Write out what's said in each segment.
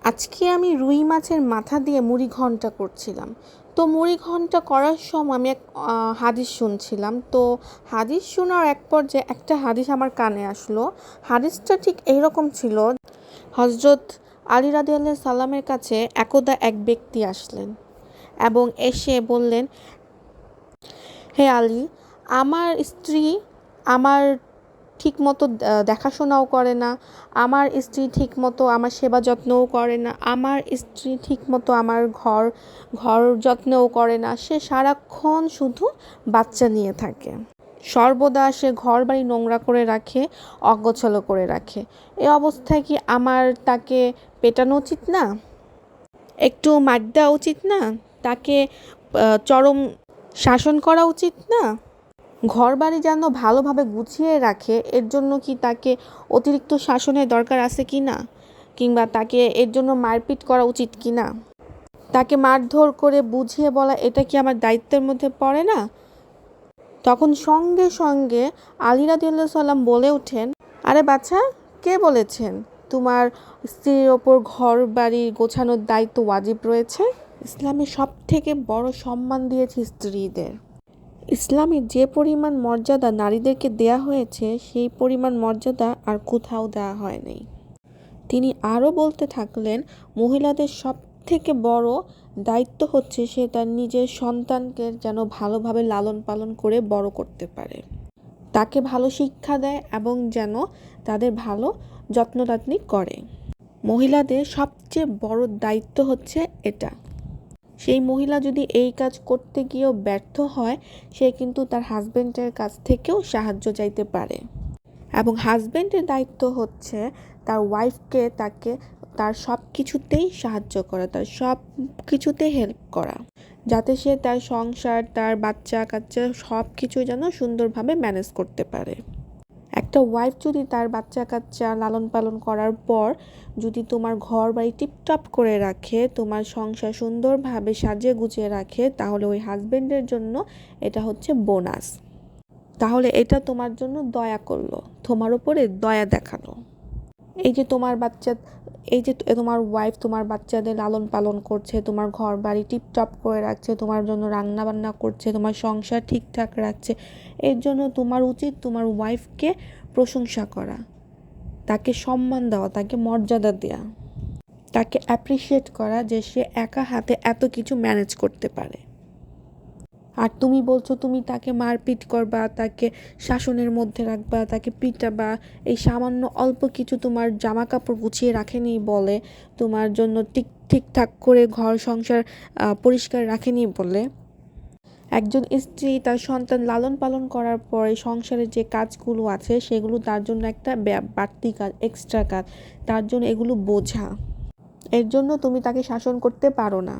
আজকে আমি রুই মাছের মাথা দিয়ে মুড়ি ঘন্ট করছিলাম। তো মুড়ি ঘন্ট করার সময় আমি এক হাদিস শুনছিলাম। তো হাদিস শোনার এক পর্যায়ে একটা হাদিস আমার কানে আসলো। হাদিসটা ঠিক এইরকম ছিল, হজরত আলী রাদিয়াল্লাহু সাল্লামের কাছে একদা এক ব্যক্তি আসলেন এবং এসে বললেন, হে আলী, আমার স্ত্রী আমার ঠিকমতো দেখাশোনাও করে না, আমার স্ত্রী ঠিকমতো আমার সেবা যত্নও করে না, আমার স্ত্রী ঠিকমতো আমার ঘর যত্নও করে না, সে সারাক্ষণ শুধু বাচ্চা নিয়ে থাকে, সর্বদা সে ঘর বাড়ি নোংরা করে রাখে, অগোছালো করে রাখে। এ অবস্থায় কি আমার তাকে পেটানো উচিত না? একটু মার দেওয়া উচিত না? তাকে চরম শাসন করা উচিত না? ঘরবাড়ি যেন ভালোভাবে গুছিয়ে রাখে, এর জন্য কি তাকে অতিরিক্ত শাসনের দরকার আছে কি না? কিংবা তাকে এর জন্য মারপিট করা উচিত কি না? তাকে মারধর করে বুঝিয়ে বলা, এটা কি আমার দায়িত্বের মধ্যে পড়ে না? তখন সঙ্গে সঙ্গে আলী রাদিয়াল্লাহু সাল্লাম বলে ওঠেন, আরে বাচ্চা, কে বলেছেন তোমার স্ত্রীর ওপর ঘর বাড়ি গোছানোর দায়িত্ব ওয়াজিব রয়েছে? ইসলামে সব থেকে বড় সম্মান দিয়েছে স্ত্রীদের। ইসলামে যে পরিমাণ মর্যাদা নারীদেরকে দেয়া হয়েছে, সেই পরিমাণ মর্যাদা আর কোথাও দেওয়া হয়নি। তিনি আরও বলতে থাকলেন, মহিলাদের সব থেকে বড় দায়িত্ব হচ্ছে সে তার নিজের সন্তানকে যেন ভালোভাবে লালন পালন করে বড় করতে পারে, তাকে ভালো শিক্ষা দেয় এবং যেন তাদের ভালো যত্নদাত্নি করে। মহিলাদের সবচেয়ে বড় দায়িত্ব হচ্ছে এটা। সেই মহিলা যদি এই কাজ করতে গিয়েও ব্যর্থ হয়, সে কিন্তু তার হাজবেন্ডের কাছ থেকেও সাহায্য চাইতে পারে। এবং হাজবেন্ডের দায়িত্ব হচ্ছে তার ওয়াইফকে তাকে তার সব কিছুতেই সাহায্য করা, তার সব কিছুতে হেল্প করা, যাতে সে তার সংসার, তার বাচ্চা কাচ্চা সব কিছু যেন সুন্দরভাবে ম্যানেজ করতে পারে। একটা ওয়াইফ যদি তার বাচ্চা কাচ্চা লালন পালন করার পর যদি তোমার ঘর বাড়ি টিপটপ করে রাখে, তোমার সংসার সুন্দরভাবে সাজিয়ে গুছিয়ে রাখে, তাহলে ওই হাজবেন্ডের জন্য এটা হচ্ছে বোনাস। তাহলে এটা তোমার জন্য দয়া করলো, তোমার উপরে দয়া দেখালো। এই যে তোমার ওয়াইফ তোমার বাচ্চাদের লালন পালন করছে, তোমার ঘর বাড়ি টিপটপ করে রাখছে, তোমার জন্য রান্না বান্না করছে, তোমার সংসার ঠিকঠাক রাখছে, এর জন্য তোমার উচিত তোমার ওয়াইফকে প্রশংসা করা, তাকে সম্মান দেওয়া, তাকে মর্যাদা দেওয়া, তাকে অ্যাপ্রিসিয়েট করা যে সে একা হাতে এত কিছু ম্যানেজ করতে পারে। আর তুমি বলছো তুমি তাকে মারপিট করবা, তাকে শাসনের মধ্যে রাখবা, তাকে পিটাবা, এই সামান্য অল্প কিছু তোমার জামা কাপড় গুছিয়ে রাখেনি বলে, তোমার জন্য ঠিকঠাক করে ঘর সংসার পরিষ্কার রাখেনি বলে। একজন স্ত্রী তার সন্তান লালন পালন করার পরে সংসারের যে কাজগুলো আছে সেগুলো তার জন্য একটা বাড়তি কাজ, এক্সট্রা কাজ, তার জন্য এগুলো বোঝা। এর জন্য তুমি তাকে শাসন করতে পারো না।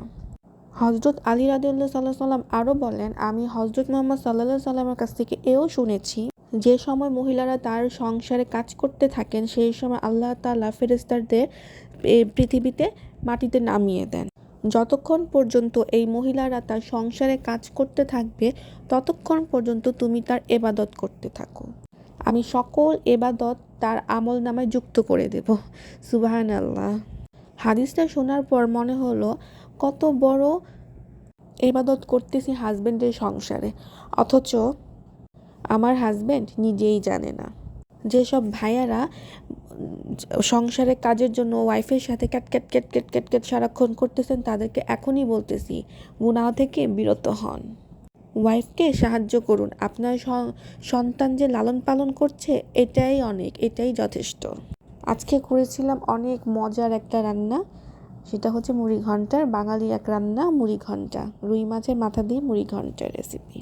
হজরত আলী রাদিয়াল্লাহু সাল্লাম আরও বলেন, আমি হজরত মুহাম্মদ সাল্লাল্লাহু সাল্লামের কাছ থেকে এও শুনেছি, যে সময় মহিলারা তার সংসারে কাজ করতে থাকেন, সেই সময় আল্লাহ তাআলা ফেরেশতাদের পৃথিবীতে মাটিতে নামিয়ে দেন। যতক্ষণ পর্যন্ত এই মহিলারা তার সংসারে কাজ করতে থাকবে, ততক্ষণ পর্যন্ত তুমি তার এবাদত করতে থাকো, আমি সকল এবাদত তার আমল নামায় যুক্ত করে দেব। সুবহানাল্লাহ। হাদিসটা শোনার পর মনে হলো, কত বড় ইবাদত করতেছি হাজবেন্ডের সংসারে, অথচ আমার হাজবেন্ড নিজেই জানে না। যেসব ভাইয়ারা সংসারে কাজের জন্য ওয়াইফের সাথে cat cat cat cat cat cat সারাক্ষণ করতেছেন, তাদেরকে এখনই বলতেছি, গুনাহ থেকে বিরত হন, ওয়াইফকে সাহায্য করুন। আপনার সন্তান যে লালন পালন করছে, এটাই অনেক, এটাই যথেষ্ট। আজকে করেছিলাম অনেক মজার একটা রান্না, সেটা হচ্ছে মুড়ি ঘন্টার বাঙালি এক রান্না, মুড়ি ঘন্টা, রুই মাছের মাথা দিয়ে মুড়ি ঘন্টার রেসিপি।